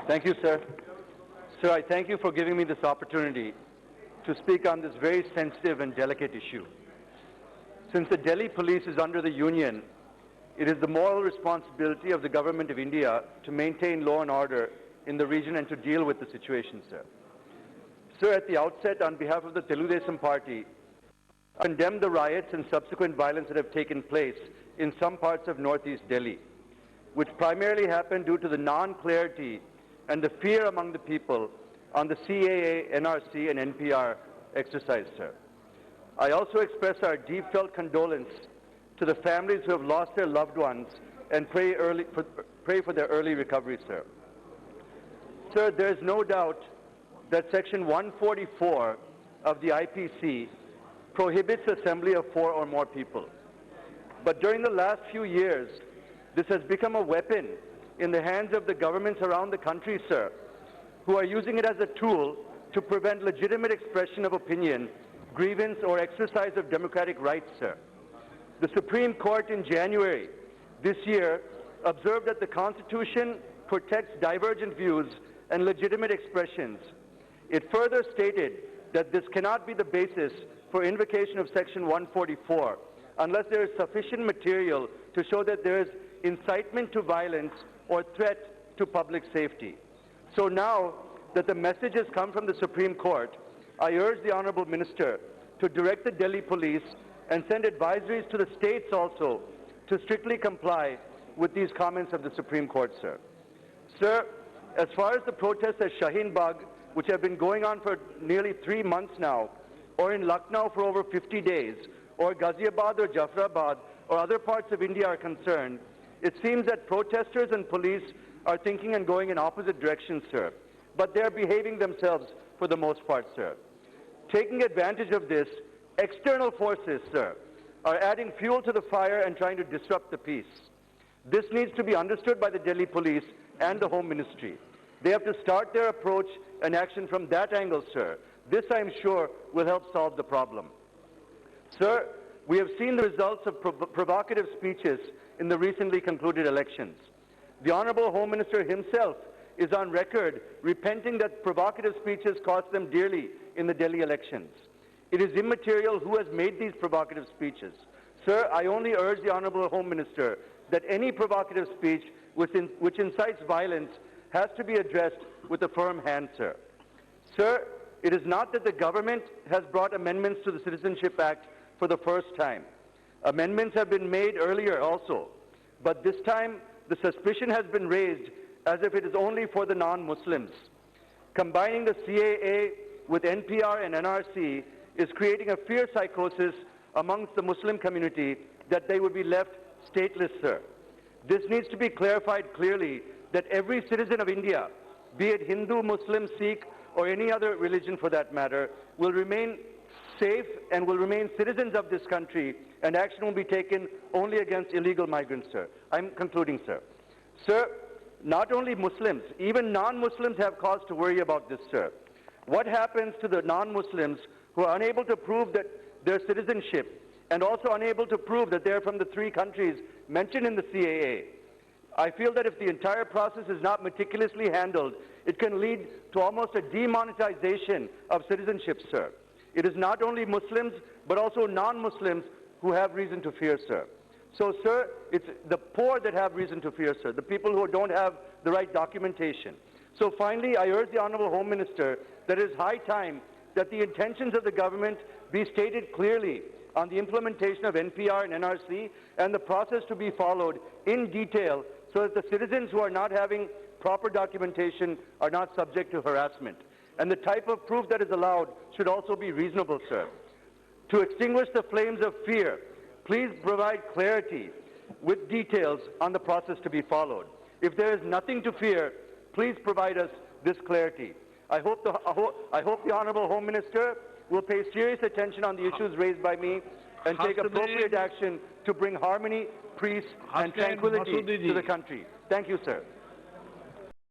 Thank you, sir. Sir, I thank you for giving me this opportunity to speak on this very sensitive and delicate issue. Since the Delhi police is under the Union, it is the moral responsibility of the Government of India to maintain law and order in the region and to deal with the situation, sir. Sir, at the outset, on behalf of the Telugudesam Party, I condemn the riots and subsequent violence that have taken place in some parts of northeast Delhi, which primarily happened due to the non-clarity and the fear among the people on the CAA, NRC, and NPR exercise, sir. I also express our deep-felt condolence to the families who have lost their loved ones and pray for their early recovery, sir. Sir, there is no doubt that Section 144 of the IPC prohibits the assembly of 4 or more people. But during the last few years, this has become a weapon in the hands of the governments around the country, sir, who are using it as a tool to prevent legitimate expression of opinion, grievance, or exercise of democratic rights, sir. The Supreme Court in January this year observed that the Constitution protects divergent views and legitimate expressions. It further stated that this cannot be the basis for invocation of Section 144 unless there is sufficient material to show that there is incitement to violence or threat to public safety. So now that the message has come from the Supreme Court, I urge the Honourable Minister to direct the Delhi police and send advisories to the states also to strictly comply with these comments of the Supreme Court, sir. Sir, as far as the protests at Shaheen Bagh, which have been going on for nearly 3 months now, or in Lucknow for over 50 days, or Ghaziabad or Jafrabad or other parts of India are concerned, it seems that protesters and police are thinking and going in opposite directions, sir. But they are behaving themselves for the most part, sir. Taking advantage of this, external forces, sir, are adding fuel to the fire and trying to disrupt the peace. This needs to be understood by the Delhi police and the Home Ministry. They have to start their approach and action from that angle, sir. This, I am sure, will help solve the problem. Sir, we have seen the results of provocative speeches in the recently concluded elections. The Honourable Home Minister himself is on record repenting that provocative speeches cost them dearly in the Delhi elections. It is immaterial who has made these provocative speeches. Sir, I only urge the Honourable Home Minister that any provocative speech which incites violence has to be addressed with a firm hand, sir. Sir, it is not that the government has brought amendments to the Citizenship Act for the first time. Amendments have been made earlier also, but this time the suspicion has been raised as if it is only for the non-Muslims. Combining the CAA with NPR and NRC is creating a fear psychosis amongst the Muslim community that they would be left stateless, sir. This needs to be clarified clearly that every citizen of India, be it Hindu, Muslim, Sikh, or any other religion for that matter, will remain safe and will remain citizens of this country, and action will be taken only against illegal migrants, sir. I'm concluding, sir. Sir, not only Muslims, even non-Muslims have cause to worry about this, sir. What happens to the non-Muslims who are unable to prove that their citizenship and also unable to prove that they're from the 3 countries mentioned in the CAA? I feel that if the entire process is not meticulously handled, it can lead to almost a demonetization of citizenship, sir. It is not only Muslims, but also non-Muslims who have reason to fear, sir. So, sir, it's the poor that have reason to fear, sir, the people who don't have the right documentation. So finally, I urge the Honourable Home Minister that it is high time that the intentions of the government be stated clearly on the implementation of NPR and NRC and the process to be followed in detail so that the citizens who are not having proper documentation are not subject to harassment. And the type of proof that is allowed should also be reasonable, sir. To extinguish the flames of fear, please provide clarity with details on the process to be followed. If there is nothing to fear, please provide us this clarity. I hope the Honourable Home Minister will pay serious attention on the issues raised by me and take appropriate action to bring harmony, peace and tranquility to the country. Thank you, sir.